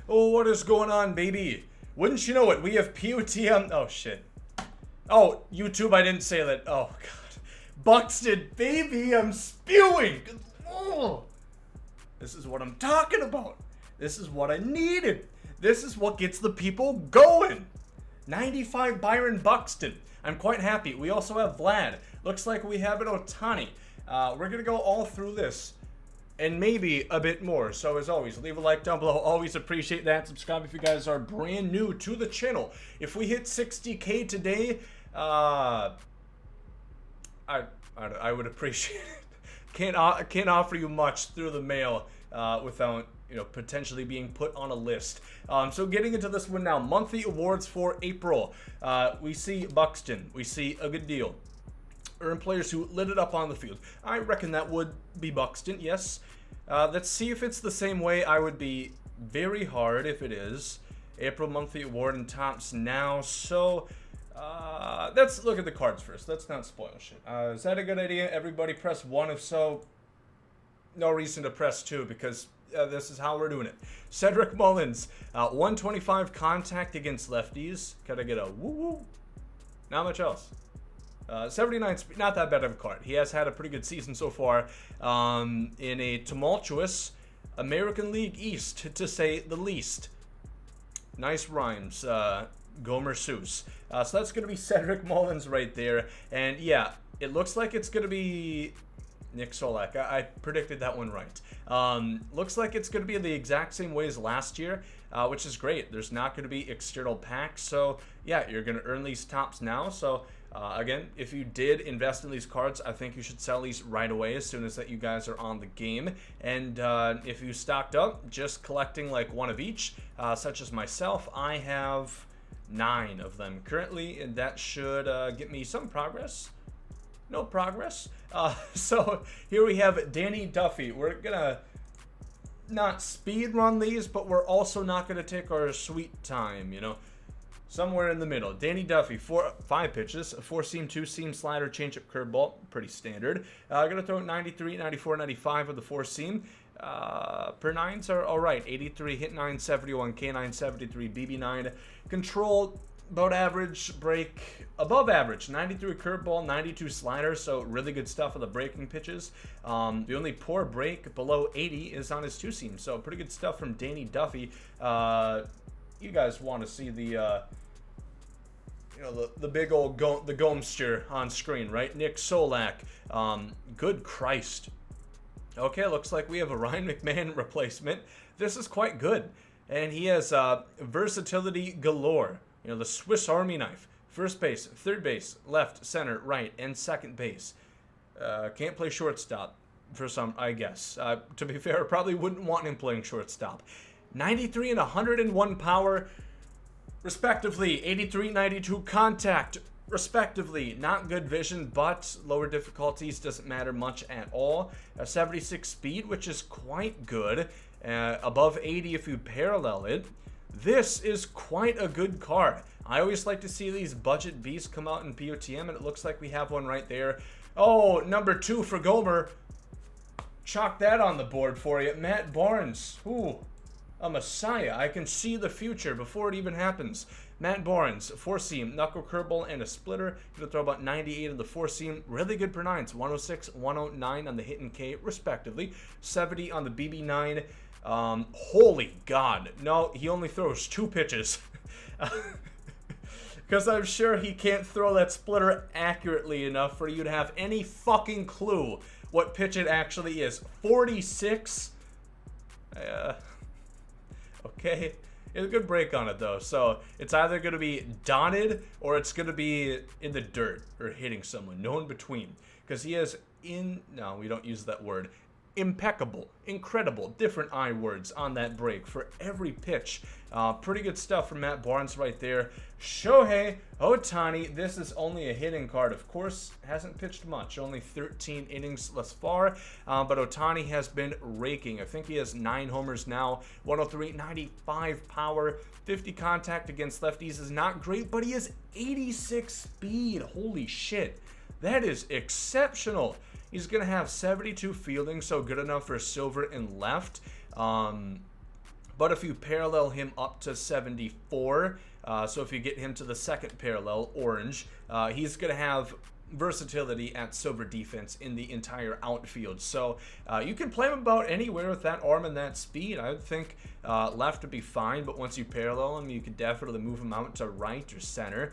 Oh, what is going on, baby? Wouldn't you know it, we have POTM. Oh, shit. Oh, YouTube, I didn't say that. Oh, God. Buxton, baby, I'm spewing. Oh. This is what I'm talking about. This is what I needed. This is what gets the people going. 95 Byron Buxton. I'm quite happy. We also have Vlad. Looks like we have an Ohtani. We're going to go all through this and maybe a bit more. So as always, leave a like down below. Always appreciate that. Subscribe if you guys are brand new to the channel. If we hit 60K today, I would appreciate it. Can't offer you much through the mail without potentially being put on a list. So getting into this one now, monthly awards for April. We see Buxton. We see a good deal. Earned players who lit it up on the field. I reckon that would be Buxton, yes. Let's see if it's the same way. I would be very hard if it is. April monthly award and tops now. So let's look at the cards first. Let's not spoil shit. Is that a good idea? Everybody press 1. If so, no reason to press 2 because this is how we're doing it. Cedric Mullins, 125 contact against lefties. Can I get a woo-woo? Not much else. 79 speed, not that bad of a card. He has had a pretty good season so far in a tumultuous American League East, to say the least. Nice rhymes, Gomer Seuss. So that's going to be Cedric Mullins right there. And yeah, it looks like it's going to be Nick Solak. I predicted that one right. Looks like it's going to be the exact same way as last year, which is great. There's not going to be external packs. So yeah, you're going to earn these tops now. So again, if you did invest in these cards, I think you should sell these right away as soon as that you guys are on the game. And if you stocked up, just collecting like one of each, such as myself, I have 9 of them currently, and that should get me some progress. No progress. So here we have Danny Duffy. We're gonna not speed run these, but we're also not gonna take our sweet time, somewhere in the middle. Danny Duffy, 5 pitches, a 4-seam, 2-seam slider, changeup, curveball, pretty standard. Gonna throw 93, 94, 95 with the 4-seam. Per 9s are all right. 83, hit 9, 71, K9, 73, BB9. Control, about average, break, above average. 93 curveball, 92 slider, so really good stuff with the breaking pitches. The only poor break below 80 is on his 2-seam, so pretty good stuff from Danny Duffy. You guys want to see the the big old the Gomester on screen, right? Nick Solak. Good Christ. Okay, looks like we have a Ryan McMahon replacement. This is quite good. And he has versatility galore. The Swiss Army knife. First base, third base, left, center, right, and second base. Can't play shortstop for some, I guess. To be fair, I probably wouldn't want him playing shortstop. 93 and 101 power, respectively. 83, 92 contact, respectively. Not good vision, but lower difficulties doesn't matter much at all. 76 speed, which is quite good. Above 80 if you parallel it. This is quite a good card. I always like to see these budget beasts come out in POTM, and it looks like we have one right there. Oh, number 2 for Gomer. Chalk that on the board for you. Matt Barnes. Ooh, a messiah. I can see the future before it even happens. Matt Barnes, 4-seam, knuckle curveball, and a splitter. Gonna throw about 98 on the 4-seam. Really good per 9s. 106, 109 on the hit and K, respectively. 70 on the BB9. Holy God. No, he only throws 2 pitches. Because I'm sure he can't throw that splitter accurately enough for you to have any fucking clue what pitch it actually is. 46? Okay. It's a good break on it, though. So it's either going to be dotted or it's going to be in the dirt or hitting someone. No in between. Because he has no, we don't use that word. Impeccable, incredible, different I words on that break for every pitch. Pretty good stuff from Matt Barnes right there. Shohei Ohtani, this is only a hitting card. Of course, hasn't pitched much, only 13 innings thus far, but Ohtani has been raking. I think he has 9 homers now, 103, 95 power, 50 contact against lefties is not great, but he has 86 speed. Holy shit, that is exceptional. He's going to have 72 fielding, so good enough for silver and left. But But if you parallel him up to 74, so if you get him to the second parallel, orange, he's going to have versatility at silver defense in the entire outfield. So you can play him about anywhere with that arm and that speed. I would think left would be fine, but once you parallel him, you could definitely move him out to right or center.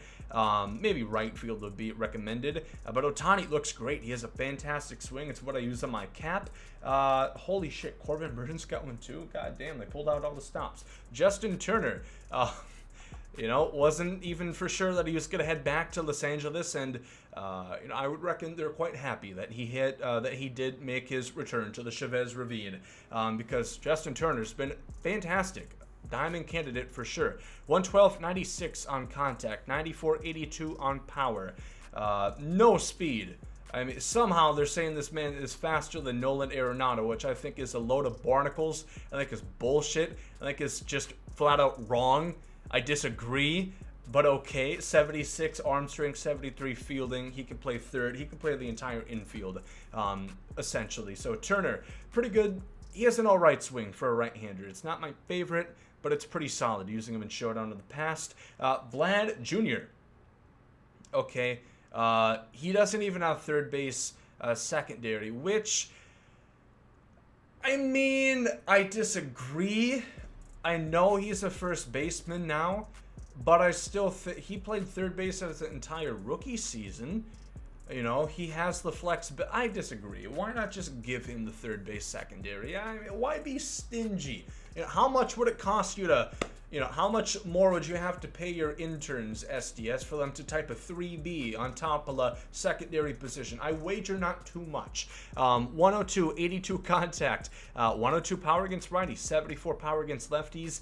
Maybe right field would be recommended. But Ohtani looks great. He has a fantastic swing. It's what I use on my cap. Holy shit, Corbin Burns got one too. God damn, they pulled out all the stops. Justin Turner. You know, wasn't even for sure that he was going to head back to Los Angeles, and you know, I would reckon they're quite happy that he did make his return to the Chavez Ravine, because Justin Turner's been fantastic. Diamond candidate for sure. 112.96 on contact, 94.82 on power, no speed. I mean, somehow they're saying this man is faster than Nolan Arenado, which I think is a load of barnacles. I think is bullshit. I think it's just flat out wrong. I disagree, but okay. 76 arm strength, 73 fielding. He can play third. He can play the entire infield, essentially. So Turner, pretty good. He has an all right swing for a right-hander. It's not my favorite, but it's pretty solid, using him in showdown in the past. Vlad Jr. Okay. He doesn't even have third base secondary, which, I mean, I disagree. I know he's a first baseman now, but I still think he played third base as an entire rookie season. You know, he has the flex, but I disagree. Why not just give him the third base secondary? I mean, why be stingy? You know, how much would it cost you to, you know, how much more would you have to pay your interns, SDS, for them to type a 3B on top of a secondary position? I wager not too much. 102, 82 contact, 102 power against righties, 74 power against lefties,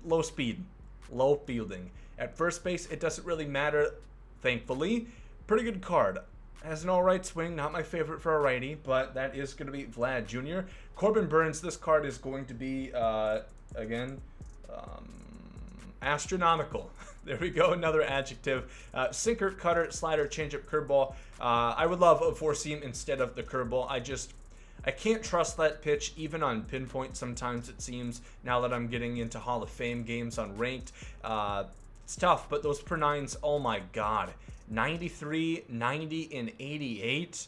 low speed, low fielding. At first base, it doesn't really matter, thankfully. Pretty good card. Has an alright swing, not my favorite for a righty, but that is going to be Vlad Jr. Corbin Burns, this card is going to be, again, astronomical. There we go, another adjective. Sinker, cutter, slider, changeup, curveball. I would love a four-seam instead of the curveball. I can't trust that pitch, even on pinpoint sometimes, it seems, now that I'm getting into Hall of Fame games on ranked. It's tough, but those per nines, oh my god. 93, 90, and 88.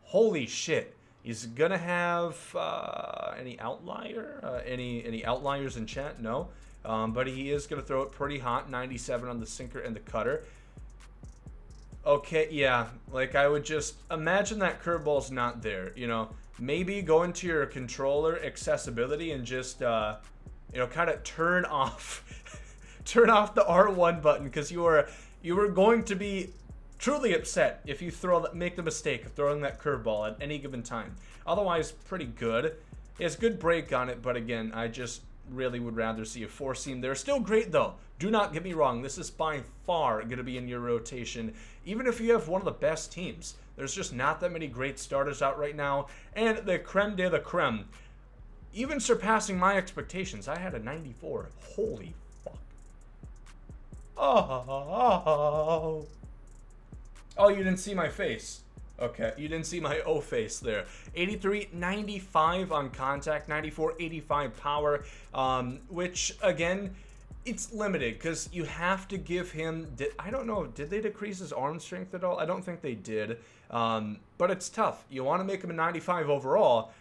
Holy shit. He's gonna have any outlier? Any outliers in chat? No. But he is gonna throw it pretty hot. 97 on the sinker and the cutter. Okay, yeah. Like, I would just imagine that curveball's not there. You know, maybe go into your controller accessibility and just you know, kind of turn off turn off the R1 button, because you were going to be truly upset if you make the mistake of throwing that curveball at any given time. Otherwise, pretty good. He has good break on it, but again, I just really would rather see a four-seam there. Still great, though. Do not get me wrong. This is by far going to be in your rotation, even if you have one of the best teams. There's just not that many great starters out right now. And the creme de la creme, even surpassing my expectations. I had a 94. Holy fuck. Oh, you didn't see my face. Okay, you didn't see my O face there. 83, 95 on contact, 94, 85 power, which, again, it's limited because you have to give him, I don't know, did they decrease his arm strength at all? I don't think they did, but it's tough. You want to make him a 95 overall,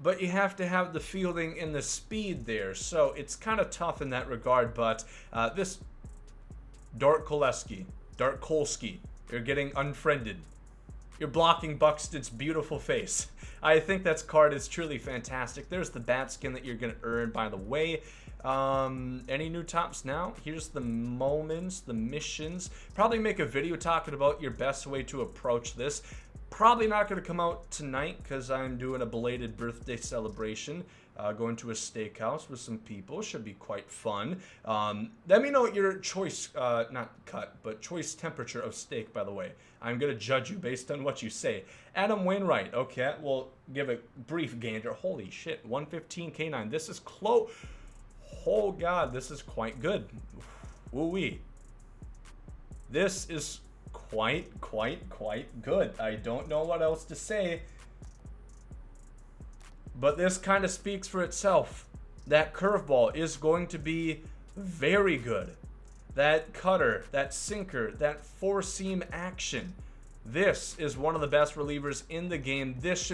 but you have to have the fielding and the speed there, so it's kind of tough in that regard, but this Dark Kolesky, you're getting unfriended. You're blocking Buxton's beautiful face. I think that card is truly fantastic. There's the bat skin that you're going to earn, by the way. Any new tops now? Here's the moments, the missions. Probably make a video talking about your best way to approach this. Probably not going to come out tonight because I'm doing a belated birthday celebration. Going to a steakhouse with some people. Should be quite fun. Let me know your choice, not cut, but choice temperature of steak, by the way. I'm going to judge you based on what you say. Adam Wainwright. Okay, we'll give a brief gander. Holy shit, 115 K9. This is close. Oh, God, this is quite good. Woo-wee. This is quite good. I don't know what else to say. But this kind of speaks for itself. That curveball is going to be very good. That cutter, that sinker, that four-seam action. This is one of the best relievers in the game. This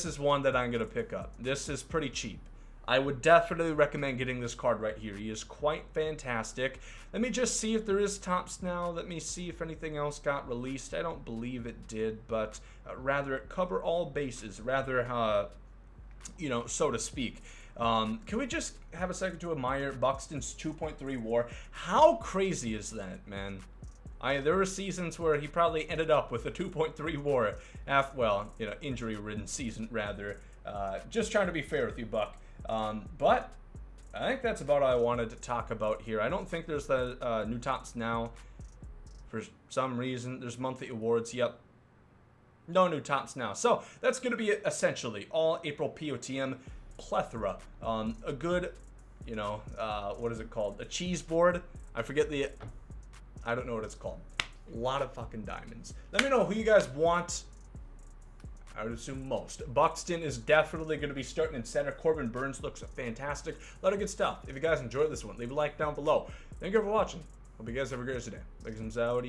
is one that I'm going to pick up. This is pretty cheap. I would definitely recommend getting this card right here. He is quite fantastic. Let me just see if there is Topps now. Let me see if anything else got released. I don't believe it did, but rather cover all bases, rather, you know, so to speak. Can we just have a second to admire Buxton's 2.3 WAR? How crazy is that, man? There were seasons where he probably ended up with a 2.3 WAR after, well, you know, injury-ridden season rather. Just trying to be fair with you, Buck. But I think that's about all I wanted to talk about here. I don't think there's the new Topps now. For some reason, there's monthly awards. Yep. No new Topps now. So that's going to be essentially all April POTM plethora. A good, you know, what is it called? A cheese board. I forget the... I don't know what it's called. A lot of fucking diamonds. Let me know who you guys want. I would assume most. Buxton is definitely going to be starting in center. Corbin Burns looks fantastic. A lot of good stuff. If you guys enjoyed this one, leave a like down below. Thank you for watching. Hope you guys have a great day. Thanks, out.